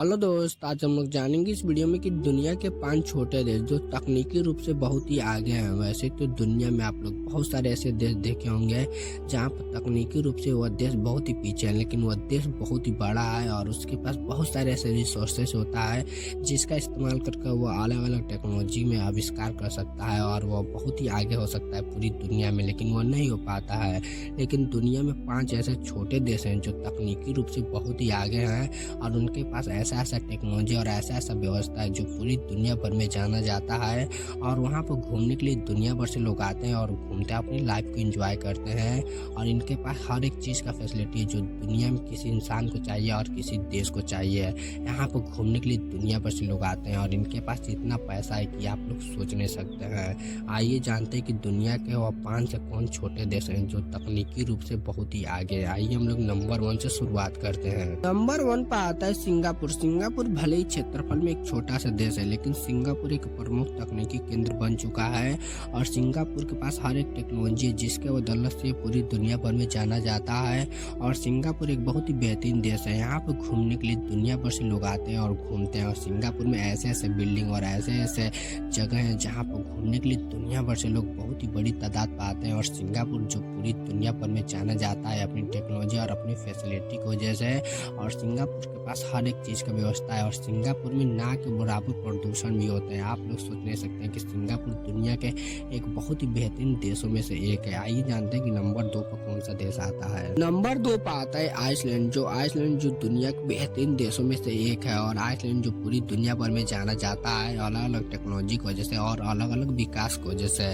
Hello दोस्त, आज हम लोग जानेंगे इस वीडियो में कि दुनिया के 5 छोटे देश जो तकनीकी रूप से बहुत ही आगे हैं। वैसे तो दुनिया में आप लोग बहुत सारे ऐसे देश देखे होंगे जहां पर तकनीकी रूप से वह देश बहुत ही पीछे है, लेकिन वह देश बहुत ही बड़ा है और उसके पास बहुत सारे ऐसे रिसोर्सेस होता है जिसका इस्तेमाल करके वह अलग अलग टेक्नोलॉजी में आविष्कार कर सकता है और वह बहुत ही आगे हो सकता है पूरी दुनिया में, लेकिन वह नहीं हो पाता है। लेकिन दुनिया में 5 ऐसे छोटे देश हैं जो तकनीकी रूप से बहुत ही आगे हैं और उनके पास ऐसा टेक्नोलॉजी और ऐसा व्यवस्था है जो पूरी दुनिया भर में जाना जाता है। और वहाँ पर घूमने के लिए दुनिया भर से लोग आते हैं और घूमते अपनी लाइफ को एंजॉय करते हैं। और इनके पास हर एक चीज़ का फैसिलिटी है जो दुनिया में किसी इंसान को चाहिए और किसी देश को चाहिए। यहाँ पर घूमने के लिए दुनिया भर से लोग आते हैं और इनके पास इतना पैसा है कि आप लोग सोच नहीं सकते हैं। आइए जानते हैं कि दुनिया के वह 5 से कौन छोटे देश हैं जो तकनीकी रूप से बहुत ही आगे है। आइए हम लोग नंबर 1 से शुरुआत करते हैं। नंबर 1 पर आता है सिंगापुर। सिंगापुर भले ही क्षेत्रफल में एक छोटा सा देश है, लेकिन सिंगापुर एक प्रमुख तकनीकी केंद्र बन चुका है और सिंगापुर के पास हर एक टेक्नोलॉजी है जिसके बदौलत से पूरी दुनिया भर में जाना जाता है। और सिंगापुर एक बहुत ही बेहतरीन देश है। यहाँ पर घूमने के लिए दुनिया भर से लोग आते हैं और घूमते हैं। और सिंगापुर में ऐसे ऐसे बिल्डिंग और ऐसे ऐसे जगह हैं जहाँ पर घूमने के लिए दुनिया भर से लोग बहुत ही बड़ी तादाद में आते हैं। और सिंगापुर जो पूरी दुनिया भर में जाना जाता है अपनी टेक्नोलॉजी और अपनी फैसिलिटी की वजह से। और सिंगापुर के पास हर एक चीज़ का व्यवस्था है और सिंगापुर में ना के बराबर प्रदूषण भी होते हैं। आप लोग सोच नहीं सकते हैं कि सिंगापुर दुनिया के एक बहुत ही बेहतरीन देशों में से एक है। आइए जानते हैं कि नंबर 2 पर कौन सा देश आता है। नंबर 2 पर आता है आइसलैंड। आइसलैंड जो दुनिया के बेहतरीन देशों में से एक है और आइसलैंड जो पूरी दुनिया भर में जाना जाता है अलग अलग टेक्नोलॉजी की वजह से और अलग अलग विकास की वजह से।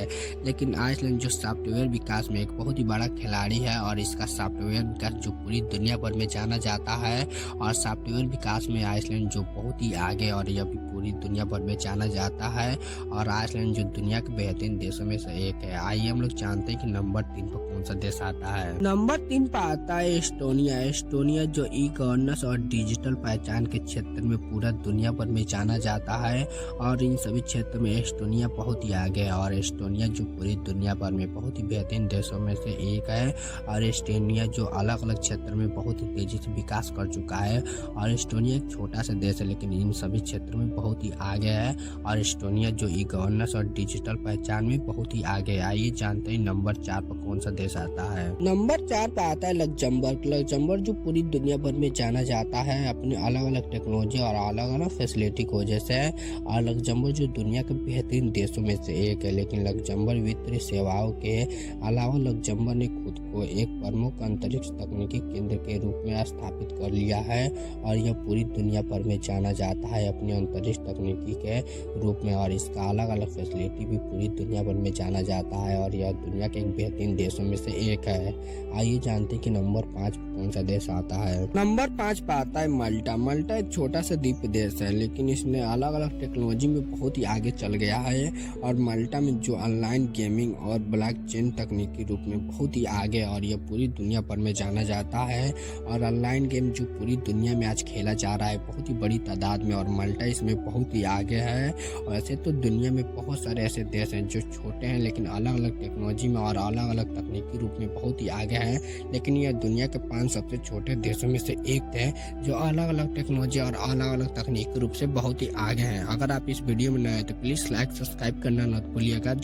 लेकिन आइसलैंड जो सॉफ्टवेयर विकास में एक बहुत ही बड़ा खिलाड़ी है और इसका सॉफ्टवेयर विकास जो पूरी दुनिया भर में जाना जाता है। और सॉफ्टवेयर विकास में आइसलैंड जो बहुत ही आगे और यह भी पूरी दुनिया भर में जाना जाता है। और आइसलैंड जो दुनिया के बेहतरीन देशों में से एक है। आइए हम लोग जानते हैं कि नंबर 3 पर कौन सा देश आता है। नंबर 3 पर आता है एस्टोनिया। एस्टोनिया जो ई गवर्नेंस और डिजिटल पहचान के क्षेत्र में पूरा दुनिया भर में जाना जाता है और इन सभी क्षेत्रों में एस्टोनिया बहुत ही आगे है। और एस्टोनिया जो पूरी दुनिया भर में बहुत ही बेहतरीन देशों में से एक है। और एस्टोनिया जो अलग अलग क्षेत्र में बहुत ही तेजी से विकास कर चुका है। और एस्टोनिया एक छोटा सा देश है लेकिन इन सभी क्षेत्रों में बहुत ही आगे है। और एस्टोनिया जो ई गवर्नेंस और डिजिटल पहचान में बहुत ही आगे है। आइए जानते हैं नंबर 4 पर कौन सा देश आता है। नंबर 4 पर आता है लग्जमबर्ग। लग्जमबर्ग जो पूरी दुनिया भर में जाना जाता है अपने अलग अलग टेक्नोलॉजी और अलग अलग फैसिलिटी की वजह से। और लग्जमबर्ग जो दुनिया के बेहतरीन देशों में से एक है, लेकिन लग्जमबर्ग वित्तीय सेवाओं के अलावा लग्जमबर्ग ने खुद को एक प्रमुख अंतरिक्ष तकनीकी केंद्र के रूप में स्थापित कर लिया है। और यह पूरी दुनिया भर में जाना जाता है अपनी अंतरिक्ष तकनीकी के रूप में और इसका अलग अलग फैसिलिटी भी पूरी दुनिया भर में जाना जाता है। और यह दुनिया के एक बेहतरीन देशों में से एक है। आइए जानते हैं कि नंबर 5 कौन सा देश आता है। नंबर 5 पर आता है माल्टा। माल्टा एक छोटा सा द्वीप देश है लेकिन इसने अलग अलग टेक्नोलॉजी में बहुत ही आगे चल गया है। और माल्टा में जो ऑनलाइन गेमिंग और ब्लॉकचेन तकनीकी रूप में बहुत ही आगे और यह पूरी दुनिया भर में जाना जाता है। और ऑनलाइन गेम जो पूरी दुनिया में आज खेला जा रहा है बहुत ही बड़ी तादाद में और माल्टा इसमें बहुत ही आगे है। वैसे तो दुनिया में बहुत सारे ऐसे देश हैं जो छोटे हैं लेकिन अलग अलग टेक्नोलॉजी में और अलग अलग तकनीकी रूप में बहुत ही आगे हैं, लेकिन यह दुनिया के 5 सबसे छोटे देशों में से एक है जो अलग अलग टेक्नोलॉजी और अलग अलग तकनीकी रूप से बहुत ही आगे हैं। अगर आप इस वीडियो में नए हैं तो प्लीज़ लाइक सब्सक्राइब करना मत भूलिएगा।